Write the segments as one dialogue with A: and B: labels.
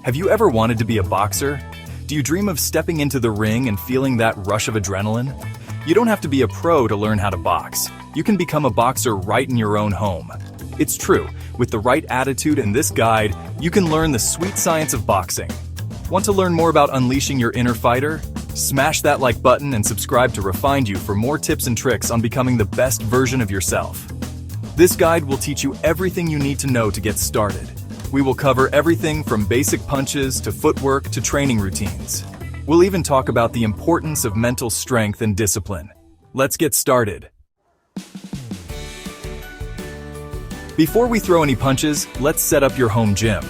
A: Have you ever wanted to be a boxer? Do you dream of stepping into the ring and feeling that rush of adrenaline? You don't have to be a pro to learn how to box. You can become a boxer right in your own home. It's true, with the right attitude and this guide, you can learn the sweet science of boxing. Want to learn more about unleashing your inner fighter? Smash that like button and subscribe to Refined You for more tips and tricks on becoming the best version of yourself. This guide will teach you everything you need to know to get started. We will cover everything from basic punches to footwork to training routines. We'll even talk about the importance of mental strength and discipline. Let's get started. Before we throw any punches, let's set up your home gym.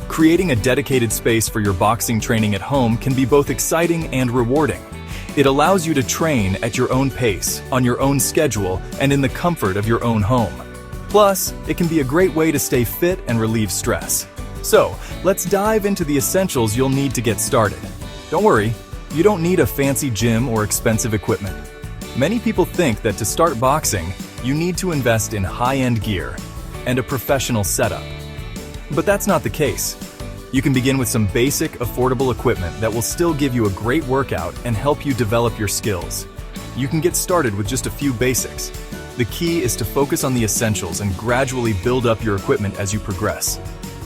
A: Creating a dedicated space for your boxing training at home can be both exciting and rewarding. It allows you to train at your own pace, on your own schedule, and in the comfort of your own home. Plus, it can be a great way to stay fit and relieve stress. So, let's dive into the essentials you'll need to get started. Don't worry, you don't need a fancy gym or expensive equipment. Many people think that to start boxing, you need to invest in high-end gear and a professional setup. But that's not the case. You can begin with some basic, affordable equipment that will still give you a great workout and help you develop your skills. You can get started with just a few basics. The key is to focus on the essentials and gradually build up your equipment as you progress.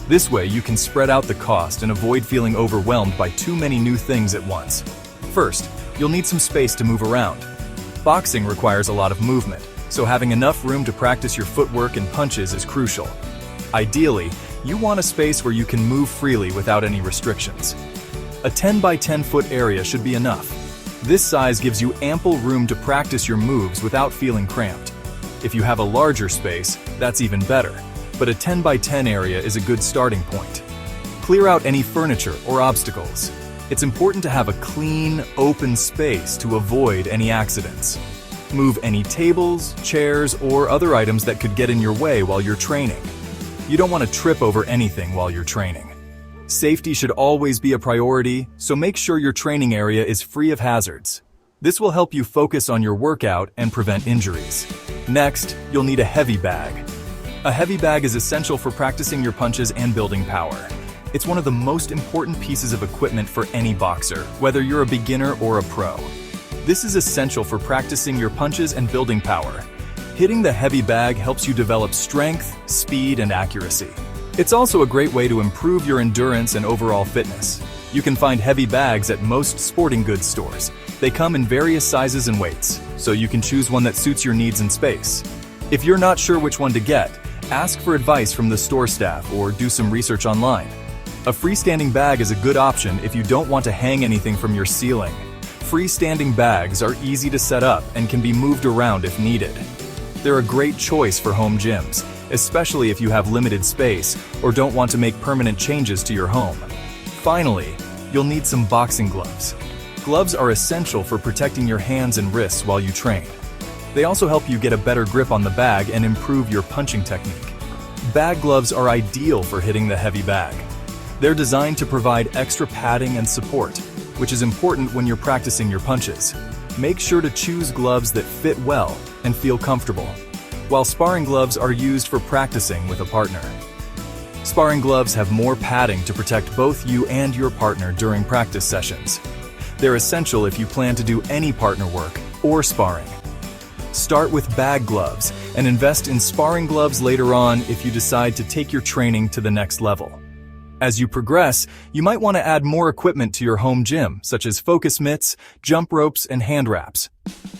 A: This way, you can spread out the cost and avoid feeling overwhelmed by too many new things at once. First, you'll need some space to move around. Boxing requires a lot of movement, so having enough room to practice your footwork and punches is crucial. Ideally, you want a space where you can move freely without any restrictions. A 10 by 10 foot area should be enough. This size gives you ample room to practice your moves without feeling cramped. If you have a larger space, that's even better, but a 10 by 10 area is a good starting point. Clear out any furniture or obstacles. It's important to have a clean, open space to avoid any accidents. Move any tables, chairs, or other items that could get in your way while you're training. You don't want to trip over anything while you're training. Safety should always be a priority, so make sure your training area is free of hazards. This will help you focus on your workout and prevent injuries. Next, you'll need a heavy bag. A heavy bag is essential for practicing your punches and building power. It's one of the most important pieces of equipment for any boxer, whether you're a beginner or a pro. This is essential for practicing your punches and building power. Hitting the heavy bag helps you develop strength, speed, and accuracy. It's also a great way to improve your endurance and overall fitness. You can find heavy bags at most sporting goods stores. They come in various sizes and weights, so you can choose one that suits your needs and space. If you're not sure which one to get, ask for advice from the store staff or do some research online. A freestanding bag is a good option if you don't want to hang anything from your ceiling. Freestanding bags are easy to set up and can be moved around if needed. They're a great choice for home gyms, especially if you have limited space or don't want to make permanent changes to your home. Finally, you'll need some boxing gloves. Gloves are essential for protecting your hands and wrists while you train. They also help you get a better grip on the bag and improve your punching technique. Bag gloves are ideal for hitting the heavy bag. They're designed to provide extra padding and support, which is important when you're practicing your punches. Make sure to choose gloves that fit well and feel comfortable, while sparring gloves are used for practicing with a partner. Sparring gloves have more padding to protect both you and your partner during practice sessions. They're essential if you plan to do any partner work or sparring. Start with bag gloves and invest in sparring gloves later on if you decide to take your training to the next level. As you progress, you might want to add more equipment to your home gym, such as focus mitts, jump ropes, and hand wraps.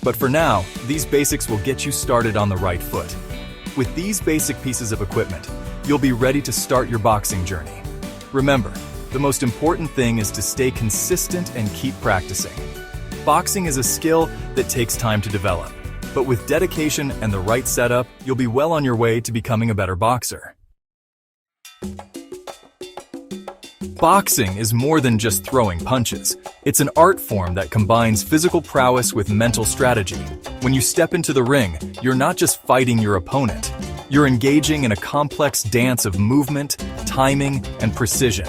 A: But for now, these basics will get you started on the right foot. With these basic pieces of equipment, you'll be ready to start your boxing journey. Remember, the most important thing is to stay consistent and keep practicing. Boxing is a skill that takes time to develop, but with dedication and the right setup, you'll be well on your way to becoming a better boxer. Boxing is more than just throwing punches. It's an art form that combines physical prowess with mental strategy. When you step into the ring, you're not just fighting your opponent. You're engaging in a complex dance of movement, timing, and precision.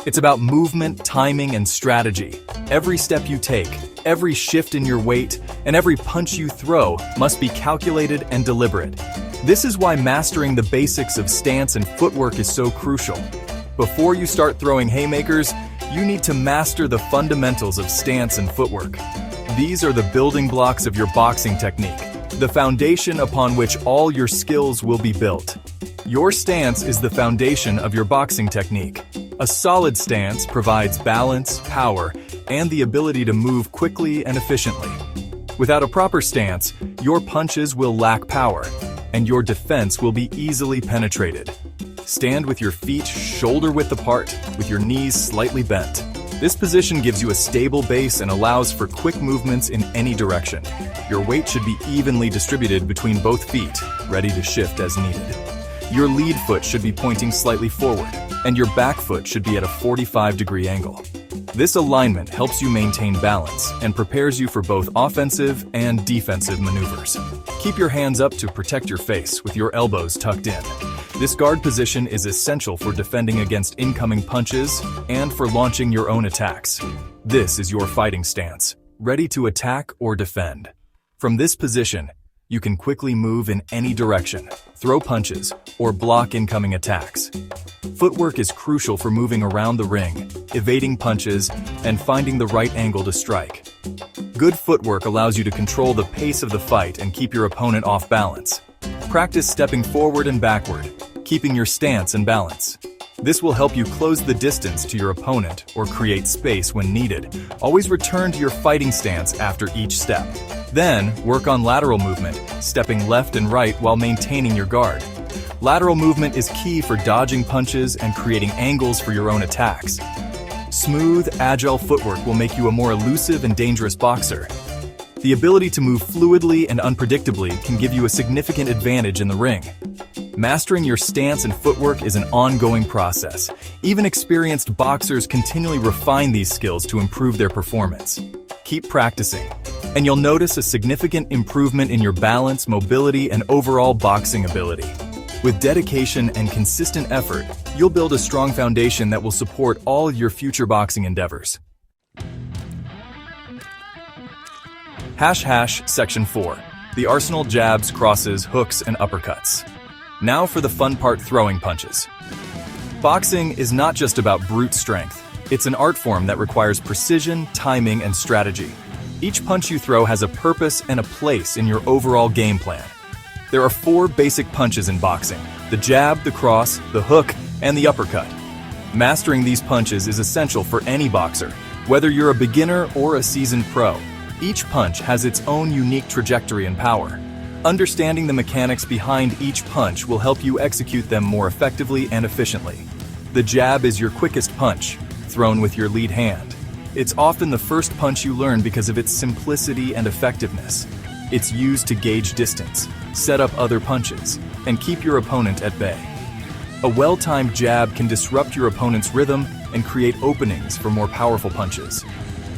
A: It's about movement, timing, and strategy. Every step you take, every shift in your weight, and every punch you throw must be calculated and deliberate. This is why mastering the basics of stance and footwork is so crucial. Before you start throwing haymakers, you need to master the fundamentals of stance and footwork. These are the building blocks of your boxing technique, the foundation upon which all your skills will be built. Your stance is the foundation of your boxing technique. A solid stance provides balance, power, and the ability to move quickly and efficiently. Without a proper stance, your punches will lack power, and your defense will be easily penetrated. Stand with your feet shoulder-width apart, with your knees slightly bent. This position gives you a stable base and allows for quick movements in any direction. Your weight should be evenly distributed between both feet, ready to shift as needed. Your lead foot should be pointing slightly forward, and your back foot should be at a 45-degree angle. This alignment helps you maintain balance and prepares you for both offensive and defensive maneuvers. Keep your hands up to protect your face with your elbows tucked in. This guard position is essential for defending against incoming punches and for launching your own attacks. This is your fighting stance, ready to attack or defend. From this position, you can quickly move in any direction, throw punches, or block incoming attacks. Footwork is crucial for moving around the ring, evading punches, and finding the right angle to strike. Good footwork allows you to control the pace of the fight and keep your opponent off balance. Practice stepping forward and backward, keeping your stance and balance. This will help you close the distance to your opponent or create space when needed. Always return to your fighting stance after each step. Then, work on lateral movement, stepping left and right while maintaining your guard. Lateral movement is key for dodging punches and creating angles for your own attacks. Smooth, agile footwork will make you a more elusive and dangerous boxer. The ability to move fluidly and unpredictably can give you a significant advantage in the ring. Mastering your stance and footwork is an ongoing process. Even experienced boxers continually refine these skills to improve their performance. Keep practicing, and you'll notice a significant improvement in your balance, mobility, and overall boxing ability. With dedication and consistent effort, you'll build a strong foundation that will support all your future boxing endeavors. Section 4. The arsenal jabs, crosses, hooks, and uppercuts. Now for the fun part, throwing punches. Boxing is not just about brute strength. It's an art form that requires precision, timing, and strategy. Each punch you throw has a purpose and a place in your overall game plan. There are 4 basic punches in boxing: the jab, the cross, the hook, and the uppercut. Mastering these punches is essential for any boxer, whether you're a beginner or a seasoned pro. Each punch has its own unique trajectory and power. Understanding the mechanics behind each punch will help you execute them more effectively and efficiently. The jab is your quickest punch, thrown with your lead hand. It's often the first punch you learn because of its simplicity and effectiveness. It's used to gauge distance, set up other punches, and keep your opponent at bay. A well-timed jab can disrupt your opponent's rhythm and create openings for more powerful punches.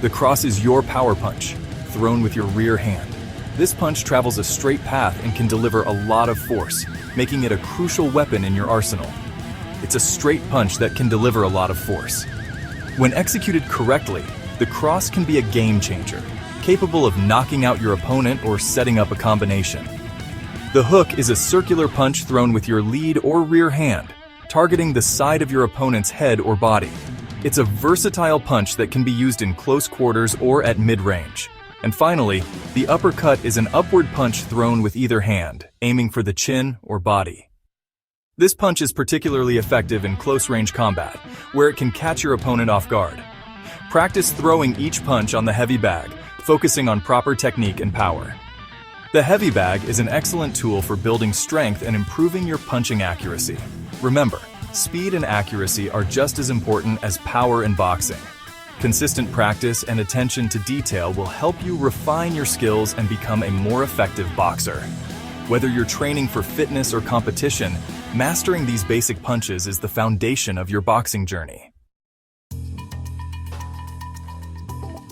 A: The cross is your power punch, thrown with your rear hand. This punch travels a straight path and can deliver a lot of force, making it a crucial weapon in your arsenal. It's a straight punch that can deliver a lot of force. When executed correctly, the cross can be a game changer, capable of knocking out your opponent or setting up a combination. The hook is a circular punch thrown with your lead or rear hand, targeting the side of your opponent's head or body. It's a versatile punch that can be used in close quarters or at mid-range. And finally, the uppercut is an upward punch thrown with either hand, aiming for the chin or body. This punch is particularly effective in close-range combat, where it can catch your opponent off guard. Practice throwing each punch on the heavy bag, focusing on proper technique and power. The heavy bag is an excellent tool for building strength and improving your punching accuracy. Remember, speed and accuracy are just as important as power in boxing. Consistent practice and attention to detail will help you refine your skills and become a more effective boxer. Whether you're training for fitness or competition, mastering these basic punches is the foundation of your boxing journey.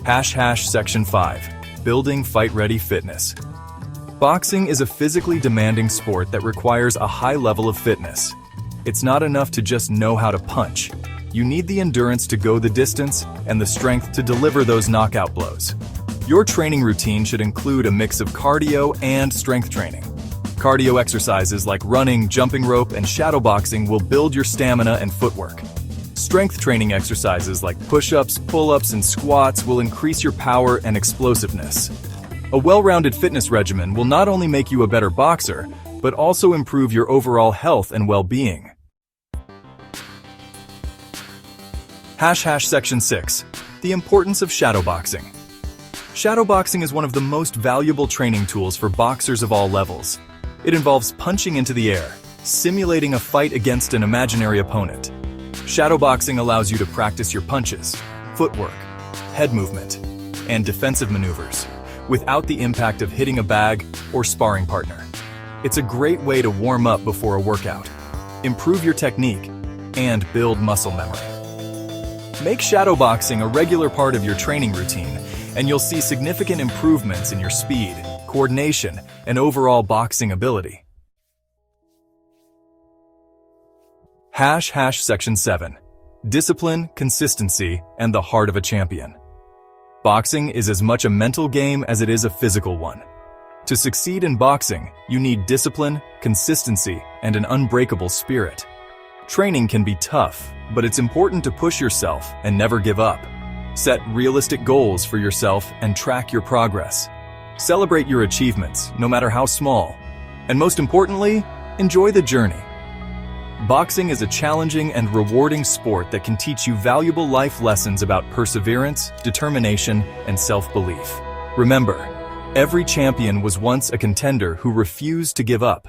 A: Section 5. Building fight-ready fitness. Boxing is a physically demanding sport that requires a high level of fitness. It's not enough to just know how to punch. You need the endurance to go the distance and the strength to deliver those knockout blows. Your training routine should include a mix of cardio and strength training. Cardio exercises like running, jumping rope, and shadowboxing will build your stamina and footwork. Strength training exercises like push-ups, pull-ups, and squats will increase your power and explosiveness. A well-rounded fitness regimen will not only make you a better boxer, but also improve your overall health and well-being. Section 6. The importance of shadowboxing. Shadowboxing is one of the most valuable training tools for boxers of all levels. It involves punching into the air, simulating a fight against an imaginary opponent. Shadowboxing allows you to practice your punches, footwork, head movement, and defensive maneuvers without the impact of hitting a bag or sparring partner. It's a great way to warm up before a workout, improve your technique, and build muscle memory. Make shadowboxing a regular part of your training routine, and you'll see significant improvements in your speed, coordination, and overall boxing ability. Section 7. Discipline, consistency, and the heart of a champion. Boxing is as much a mental game as it is a physical one. To succeed in boxing, you need discipline, consistency, and an unbreakable spirit. Training can be tough, but it's important to push yourself and never give up. Set realistic goals for yourself and track your progress. Celebrate your achievements, no matter how small. And most importantly, enjoy the journey. Boxing is a challenging and rewarding sport that can teach you valuable life lessons about perseverance, determination, and self-belief. Remember, every champion was once a contender who refused to give up.